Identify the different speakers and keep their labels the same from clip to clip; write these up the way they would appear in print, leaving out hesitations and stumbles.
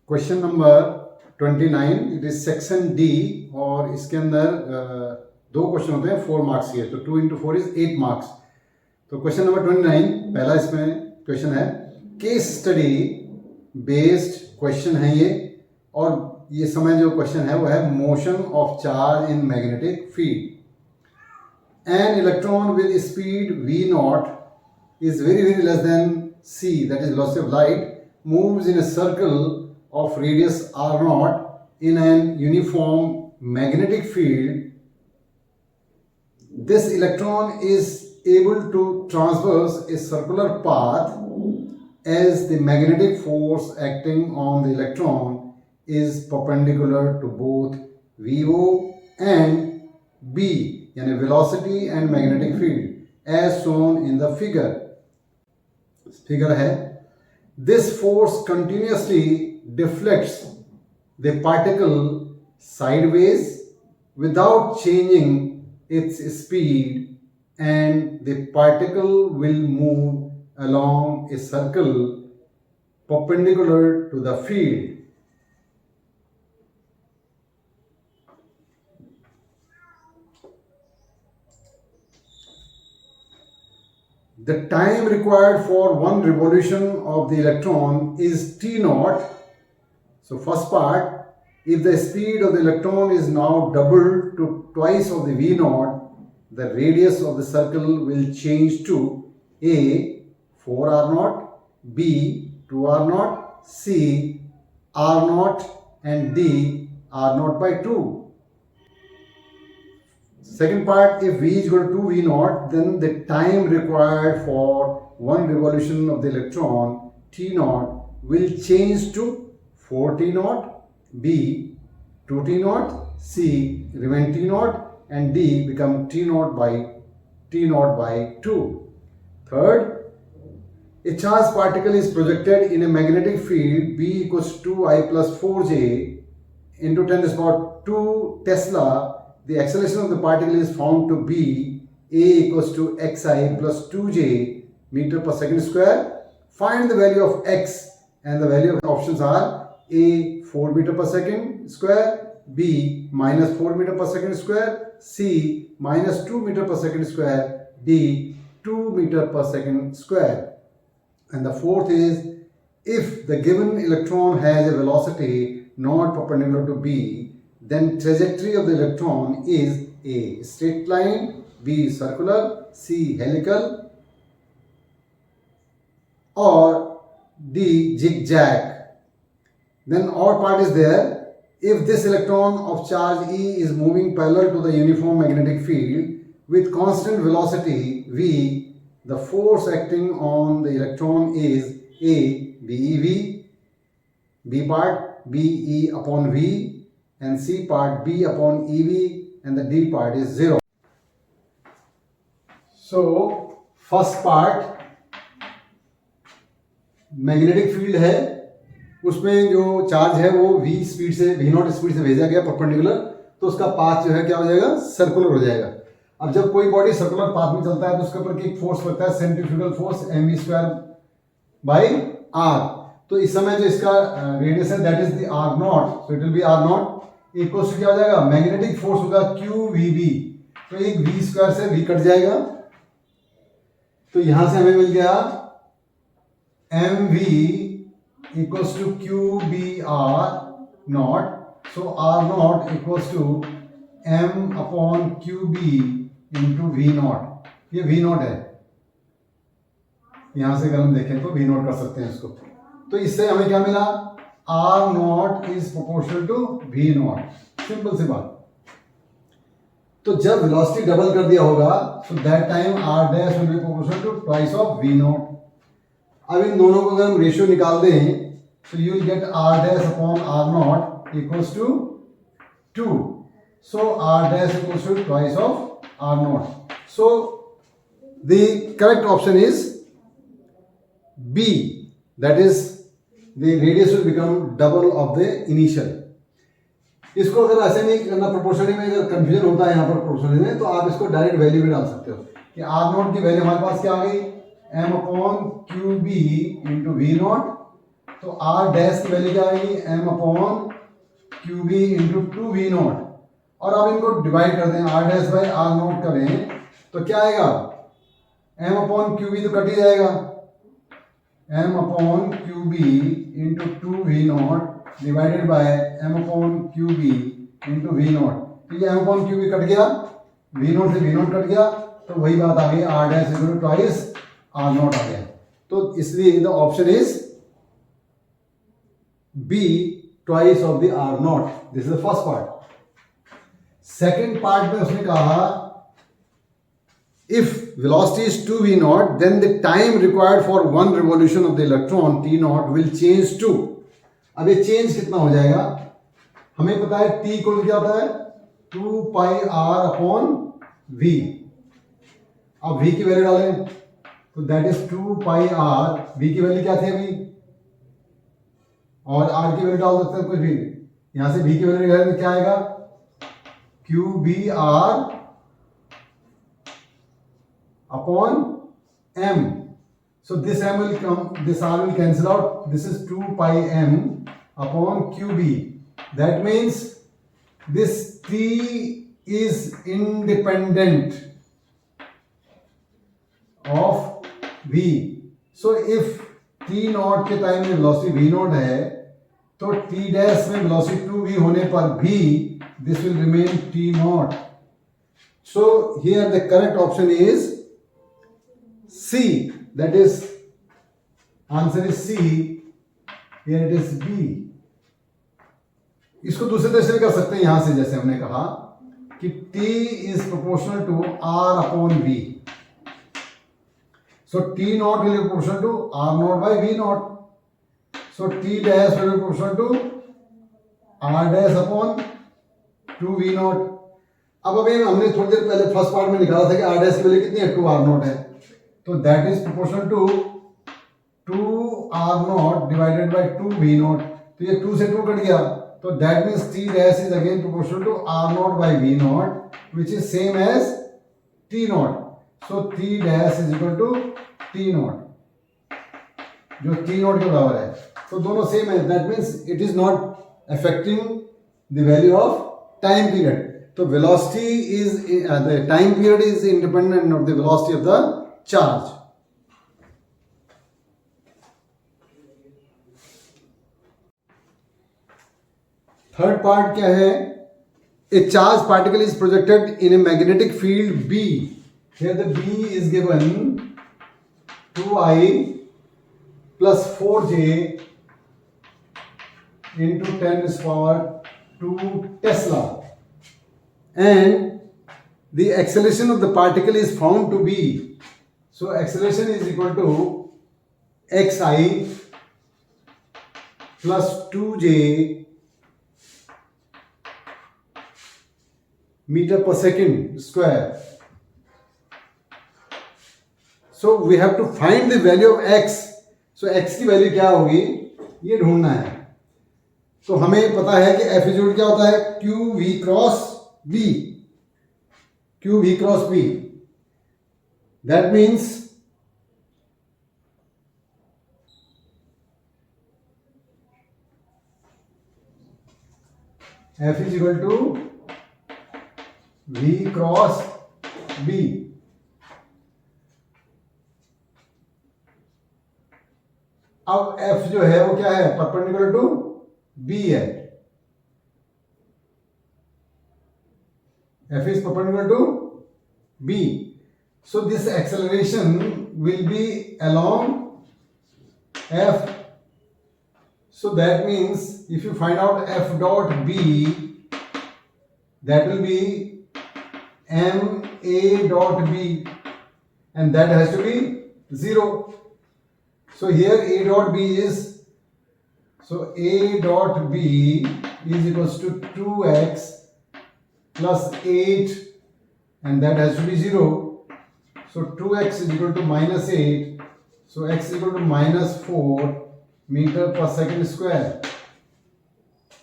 Speaker 1: Question number 29 it is section D और इसके अंदर दो क्वेश्चन होते हैं 4 मार्क्स के, तो 2 into 4 इज 8 मार्क्स। तो क्वेश्चन नंबर 29 पहला इसमें क्वेश्चन है, केस स्टडी बेस्ड क्वेश्चन है ये, और ये समय जो क्वेश्चन है वो है motion of charge in magnetic field. An electron with speed v naught is very less than c, that is velocity of light, moves in a circle of radius r naught in an uniform magnetic field. This electron is able to traverse a circular path as the magnetic force acting on the electron is perpendicular to both VO and B, यानी velocity and magnetic field as shown in the figure. Figure है, this force continuously deflects the particle sideways without changing its speed, and the particle will move along a circle perpendicular to the field. The time required for one revolution of the electron is t naught. So first part, if the speed of the electron is now doubled to twice of the v naught, the radius of the circle will change to a 4r naught, b 2r naught, c r naught, and d r naught by 2. Second part, if v is equal to 2v naught, then the time required for one revolution of the electron t naught will change to 4t naught, b 2t naught, c remain t naught, and d become t naught by 2. Third, a charged particle is projected in a magnetic field b equals to 2i plus 4j into 10 to the power 2 Tesla. The acceleration of the particle is found to be a equals to xi plus 2j meter per second square. Find the value of x, and the value of the options are a 4 meter per second square, b minus 4 meter per second square, c minus 2 meter per second square, d 2 meter per second square. And the fourth is, if the given electron has a velocity not perpendicular to b, then trajectory of the electron is a straight line, b circular, c helical, or d zigzag. Then odd part is there, if this electron of charge e is moving parallel to the uniform magnetic field with constant velocity v, the force acting on the electron is a BeV, b part BE upon v, and c part b upon ev, and the d part is 0. So first part magnetic field है, उसमें जो charge है वो v speed से v not speed से भेजा गया perpendicular, तो उसका पाथ जो है क्या हो जाएगा, सर्कुलर हो जाएगा। अब जब कोई बॉडी सर्कुलर पाथ में चलता है तो उसके ऊपर एक फोर्स लगता है, centrifugal force mv² by r। तो इस समय जो इसका रेडियस है that is the r not, so it will be r not equals to क्या हो जाएगा, मैग्नेटिक फोर्स होगा QVB, तो एक v² से v कट जाएगा, तो यहां से हमें मिल गया mv equals to QBR naught, so r not equals to m upon QB into v naught. ये v नॉट है, यहां से अगर हम देखें तो v नॉट कर सकते हैं इसको। तो इससे हमें क्या मिला, R not is proportional to V not, simple सी बात। तो जब वेलोसिटी डबल कर दिया होगा, so that time R dash will be proportional to twice of V not. अब इन दोनों को अगर हम रेशियो निकाल दें, so you will get R dash upon R not equals to 2, so R dash equals to twice of R not. So the correct option is B, that is the radius will become double of the initial. इसको अगर ऐसे नहीं करना proportionally में, अगर confusion होता है यहाँ पर प्रोपोर्शनली में, तो आप इसको डायरेक्ट वैल्यू भी डाल सकते हो कि R नॉट की वैल्यू हमारे पास क्या आ गई, m upon QB into V naught तो आर डैश की वैल्यू क्या आएगी, M upon Q B into 2v0, और अब इनको डिवाइड कर दें, R dash by R naught करें तो क्या आएगा, एम अपॉन क्यू बी तो कट ही जाएगा, M upon Q B into 2v0 divided by M upon Q B into v0। तो ये M upon Q B cut गया, v0 से v0 कट गया, तो वही बात आ गई, R dash equal to twice R not आ गया। तो इसलिए the option is B, twice of the R not. This is the first part. Second part में उसने कहा if velocity is 2v0 then the time required for one revolution of the electron t0 will change to, अब ये change कितना हो जाएगा, हमें पता है t को क्या होता है 2 pi r अपॉन v। अब v की वैल्यू डालें तो that is 2 pi r, v की वैल्यू क्या थी अभी, और r की वैल्यू डाल सकते हैं कुछ भी, यहां से v की वैल्यू निकालें तो क्या आएगा, Q B R upon m. So this m will come, this r will cancel out, this is 2 pi m upon qb. That means this t is independent of v. So if t naught के time में velocity v naught है तो t dash में velocity 2v होने पर भी this will remain t naught. So here the correct option is C, that is answer is C, here it is B. इसको दूसरे तरह से कर सकते हैं, यहां से जैसे हमने कहा कि T is proportional to R upon V. So T naught will be proportional to R naught by V naught. So T dash will be proportional to R dash upon 2V naught. अब अभी हमने थोड़ी देर पहले first part में निकाला था कि R dash की वैल्यू कितनी है, 2R naught है, तो that is proportional to 2r0 divided by 2v0। तो ये 2 से 2 कट गया, तो that means t dash is again proportional to r0 by v0 which is same as t0। So t dash is equal to t0 जो t0 के बराबर है, तो दोनों सेम है। That means it is not affecting the value of time period. तो velocity is the time period is independent of the velocity of the charge. थर्ड पार्ट क्या है, a charged particle is projected in a magnetic field B. Here the B is given 2I plus 4J into 10 to the power 2 Tesla, and the acceleration of the particle is found to be, so acceleration is equal to xi plus 2j meter per second square. So we have to find the value of x. So x की value क्या होगी ये ढूंढना है। तो हमें पता है कि f इक्वल क्या होता है, Q V cross b, Q V cross b। That means F is equal to V cross B. अब F जो है वो क्या है, परपेंडिकुलर टू B है। F is perpendicular to B. So this acceleration will be along F. So that means if you find out F dot B, that will be ma dot B, and that has to be 0. So here a dot B is, so a dot B is equals to 2x plus 8, and that has to be 0. So 2x is equal to minus 8. So x is equal to minus 4 metre पर second square.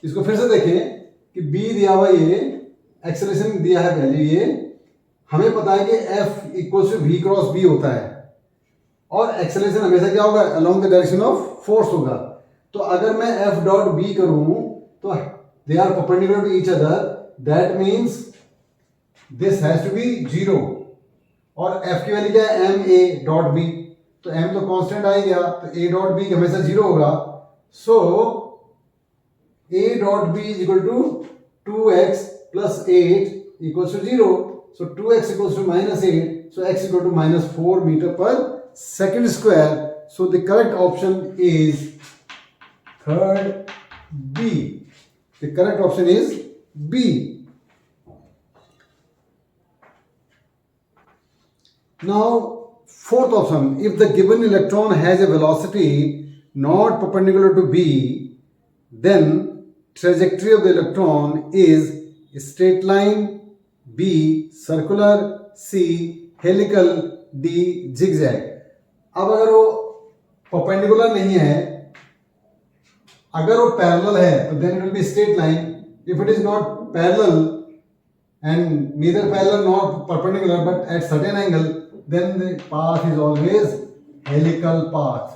Speaker 1: इसको फिर से देखें कि b दिया हुआ, ये acceleration दिया है वैल्यू, ये हमें पता है कि f equal to v cross b होता है, और एक्सेलरेशन हमेशा क्या होगा, along the direction of force होगा। तो अगर मैं F डॉट B करूं तो they are perpendicular to each other, that means this has to be 0 और F की वैल्यू क्या है MA डॉट B, तो M तो कांस्टेंट आ गया तो A डॉट B हमेशा 0 होगा, so A dot B is equal to 2x plus 8 equals to 0, so 2x equals to minus 8, so x equal to minus 4 meter per second square, so the correct option is third B. The correct option is B. Now fourth option, if the given electron has a velocity not perpendicular to B, then trajectory of the electron is straight line, B circular, C helical, D zigzag. अब अगर वो perpendicular नहीं है, अगर वो parallel है तो then it will be straight line. If it is not parallel and neither parallel nor perpendicular but at certain angle, then the path is always helical path.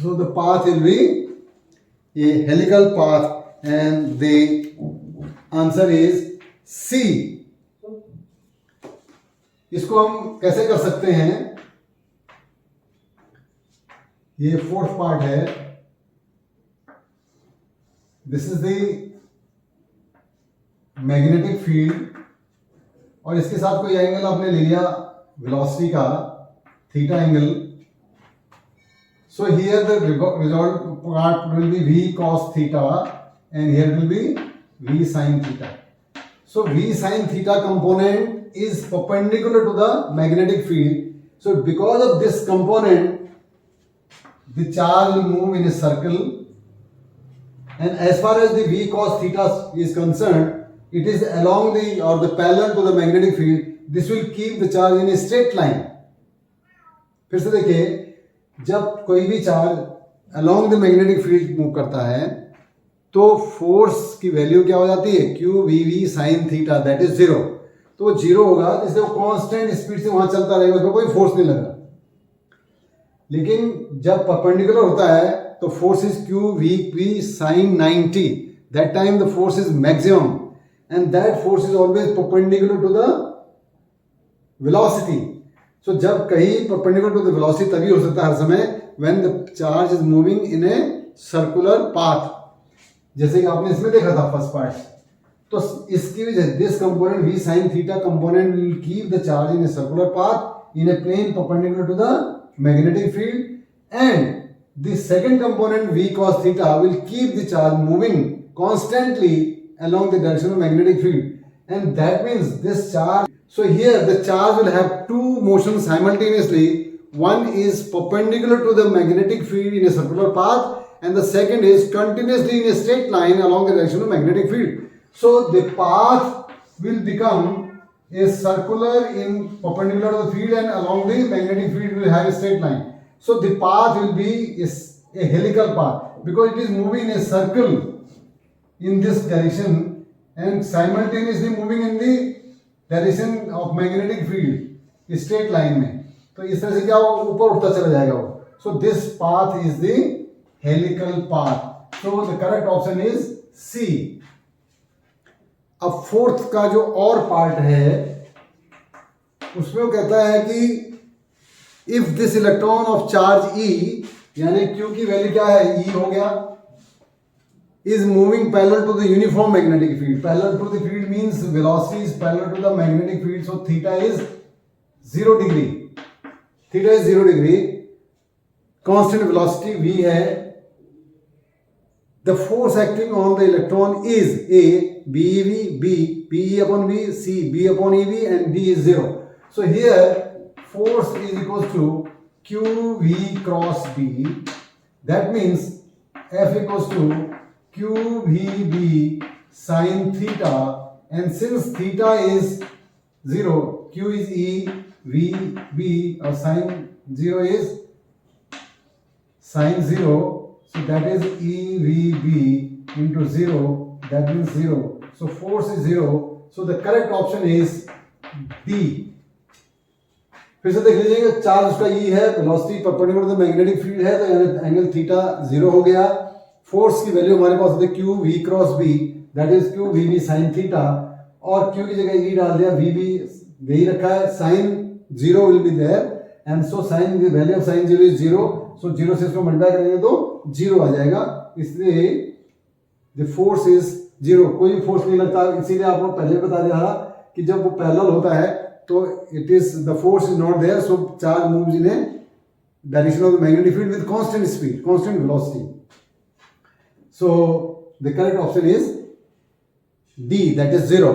Speaker 1: So the path will be a helical path and the answer is C. इसको हम कैसे कर सकते हैं, ये fourth part है. This is the magnetic field और इसके साथ कोई एंगल आपने ले लिया वेलोसिटी का theta angle. So here the result part will be v cos theta and here will be v sin theta. So v sin theta component is perpendicular to the magnetic field. So because of this component, the charge will move in a circle, and as far as the v cos theta is concerned, it is along the or the parallel to the magnetic field. This will keep the charge in a straight line. फिर से देखिए, जब कोई भी charge along the magnetic field move करता है तो force की वैल्यू क्या हो जाती है, Q V V sine theta, that is 0. तो वो 0 होगा, इसलिए वो कांस्टेंट स्पीड से वहां चलता रहेगा, उसमें कोई फोर्स नहीं लगा. लेकिन जब परपेंडिकुलर होता है तो force is Q V V sine 90. That time the force is maximum and that force is always perpendicular to the velocity. So जब कहीं perpendicular to the velocity तभी हो सकता है हर समय when the charge is moving in a circular path. जैसे कि आपने इसमें देखा था फर्स्ट पार्ट. तो इसकी वजह this component v sin theta component will keep the charge in a circular path in a plane perpendicular to the magnetic field, and the second component v cos theta will keep the charge moving constantly along the direction of magnetic field, and that means this charge, so here the charge will have two motions simultaneously. One is perpendicular to the magnetic field in a circular path, and the second is continuously in a straight line along the direction of magnetic field. So the path will become a circular in perpendicular to the field, and along the magnetic field will have a straight line. So the path will be a helical path because it is moving in a circle in this direction and simultaneously moving in the direction of magnetic field straight line में. तो इस तरह से क्या वो ऊपर उठता चला जाएगा वो. So this path is the helical path. So the correct option is C. अब फोर्थ का जो और पार्ट है उसमें वो कहता है कि if this electron of charge E, यानी Q की वैल्यू क्या है, E हो गया, is moving parallel to the uniform magnetic field. Parallel to the field means velocity is parallel to the magnetic field. So theta is 0 degree. Theta is 0 degree. Constant velocity v है. The force acting on the electron is A, BeV, B, PE upon V, C, B upon EV, and D is 0. So here force is equal to QV cross B. That means F equals to QVB sin theta, and since theta is 0, Q is E, V, B, or sin 0 is sin 0, so that is EVB into 0, that means 0. So force is 0, so the correct option is D. फिर से देख लीजिएगा, charge उसका E है, velocity perpendicular to the magnetic field है, तो angle theta 0 हो गया। फोर्स की वैल्यू हमारे पास होती है Q V cross B, that is Q V B sine theta, और क्यू की जगह ई डाल दिया, वी बी यही रखा है, sine 0 will be there, and so sine the value of sine 0 is 0, so 0 से इसको मल्टीप्लाई करेंगे तो 0 आ जाएगा, इसलिए द फोर्स इज 0, कोई फोर्स नहीं लगता। इसीलिए आपको पहले बता दिया था कि जब वो पैरेलल होता है तो it is the force is not there, so charge moves in a direction of the magnetic field with constant speed, constant velocity. So the correct option is D, that is 0.